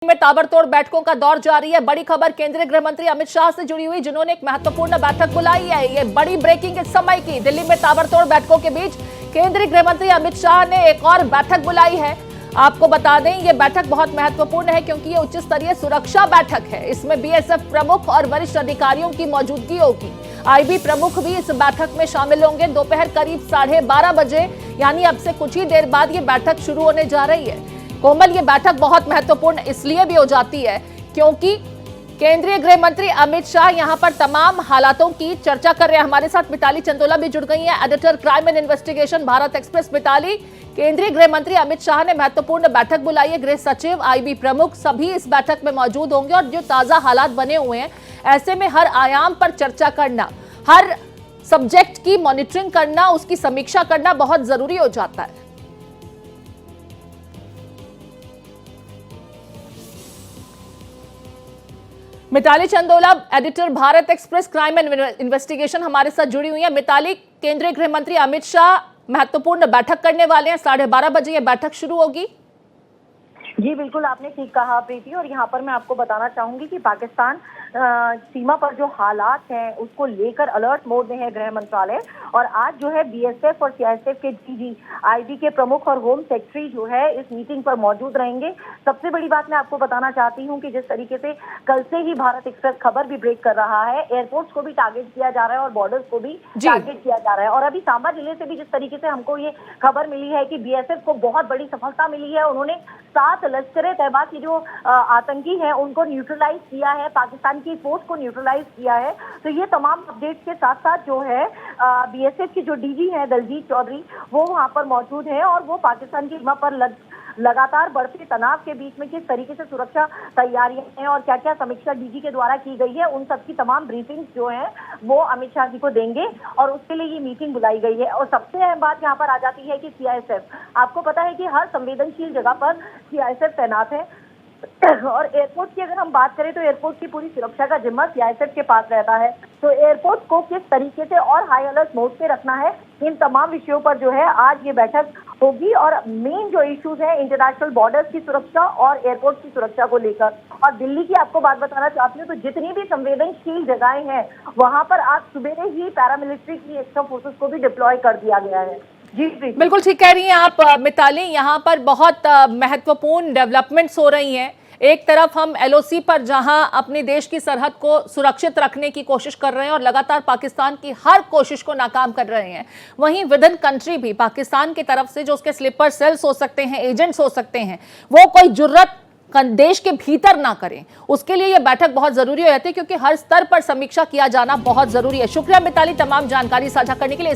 में ताबड़तोड़ बैठकों का दौर जारी है। बड़ी खबर केंद्रीय गृह मंत्री अमित शाह से जुड़ी हुई, जिन्होंने एक महत्वपूर्ण बैठक बुलाई है। ये बड़ी ब्रेकिंग इस समय की। दिल्ली में ताबड़तोड़ बैठकों के बीच केंद्रीय गृह मंत्री अमित शाह ने एक और बैठक बुलाई है। आपको बता दें, ये बैठक बहुत महत्वपूर्ण है क्योंकि ये उच्च स्तरीय सुरक्षा बैठक है। इसमें बीएसएफ प्रमुख और वरिष्ठ अधिकारियों की मौजूदगी होगी। आईबी प्रमुख भी इस बैठक में शामिल होंगे। दोपहर करीब 12:30 बजे यानी अब से कुछ ही देर बाद ये बैठक शुरू होने जा रही है। कोमल, ये बैठक बहुत महत्वपूर्ण इसलिए भी हो जाती है क्योंकि केंद्रीय गृह मंत्री अमित शाह यहां पर तमाम हालातों की चर्चा कर रहे हैं। हमारे साथ मिताली चंदोला भी जुड़ गई हैं, editor crime and investigation Bharat express. Mitali, केंद्रीय गृह मंत्री अमित शाह ने महत्वपूर्ण बैठक बुलाई है। गृह सचिव, आईबी प्रमुख सभी इस बैठक में मौजूद होंगे और जो ताजा हालात बने हुए हैं, ऐसे में हर आयाम पर चर्चा करना, हर सब्जेक्ट की मॉनिटरिंग करना, उसकी समीक्षा करना बहुत जरूरी हो जाता है। Mitali Chandola, editor Bharat express crime and investigation, हमारे साथ जुड़ी हुई है। मिताली, केंद्रीय गृह मंत्री अमित शाह महत्वपूर्ण बैठक करने वाले हैं। 12:30 बजे यह बैठक शुरू होगी। जी बिल्कुल, आपने ठीक कहा प्रीति। और यहाँ पर मैं आपको बताना चाहूंगी कि पाकिस्तान सीमा पर जो हालात हैं उसको लेकर अलर्ट मोड में है गृह मंत्रालय। और आज जो है बीएसएफ और सीआईएसएफ के डीजी, आईबी के प्रमुख और होम सेक्रेटरी जो है इस मीटिंग पर मौजूद रहेंगे। सबसे बड़ी बात मैं आपको बताना चाहती हूँ कि जिस तरीके से कल से ही भारत एक्सप्रेस खबर भी ब्रेक कर रहा है, एयरपोर्ट्स को भी टारगेट किया जा रहा है और बॉर्डर्स को भी टारगेट किया जा रहा है। और अभी सांबा जिले से भी जिस तरीके से हमको ये खबर मिली है कि बीएसएफ को बहुत बड़ी सफलता मिली है, उन्होंने 7 लश्कर-ए-तैयबा की जो आतंकी हैं उनको न्यूट्रलाइज किया है, पाकिस्तान की फोर्स को न्यूट्रलाइज किया है। तो ये तमाम अपडेट्स के साथ साथ जो है बीएसएफ की जो डीजी हैं दलजीत चौधरी, वो वहां पर मौजूद हैं और वो पाकिस्तान की सीमा पर लगातार बढ़ते तनाव के बीच में किस तरीके से सुरक्षा तैयारियां हैं और क्या क्या समीक्षा डीजी के द्वारा की गई है, उन सब की तमाम ब्रीफिंग्स जो हैं वो अमित शाह जी को देंगे और उसके लिए ये मीटिंग बुलाई गई है। और सबसे अहम बात यहाँ पर आ जाती है कि सीआईएसएफ, आपको पता है कि हर संवेदनशील जगह पर सीआईएसएफ तैनात है। और एयरपोर्ट की अगर हम बात करें तो एयरपोर्ट की पूरी सुरक्षा का जिम्मा सीआईएसएफ के पास रहता है। तो एयरपोर्ट को किस तरीके से और हाई अलर्ट मोड पे रखना है, इन तमाम विषयों पर जो है आज ये बैठक होगी। और मेन जो इश्यूज है इंटरनेशनल बॉर्डर्स की सुरक्षा और एयरपोर्ट की सुरक्षा को लेकर। और दिल्ली की आपको बात बताना चाहती हूँ तो जितनी भी संवेदनशील जगहें हैं वहां पर आज सुबह ही पैरामिलिट्री की एक्स्ट्रा फोर्सेस को भी डिप्लॉय कर दिया गया है। जी बिल्कुल ठीक कह रही हैं आप मिताली। यहाँ पर बहुत महत्वपूर्ण डेवलपमेंट्स हो रही हैं। एक तरफ हम एलओसी पर जहां अपने देश की सरहद को सुरक्षित रखने की कोशिश कर रहे हैं और लगातार पाकिस्तान की हर कोशिश को नाकाम कर रहे हैं, वहीं विद इन कंट्री भी पाकिस्तान की तरफ से जो उसके स्लीपर सेल्स हो सकते हैं, एजेंट्स हो सकते हैं, वो कोई जुर्रत देश के भीतर ना करें। उसके लिए यह बैठक बहुत जरूरी हो जाती है क्योंकि हर स्तर पर समीक्षा किया जाना बहुत जरूरी है। शुक्रिया मिताली तमाम जानकारी साझा करने के लिए।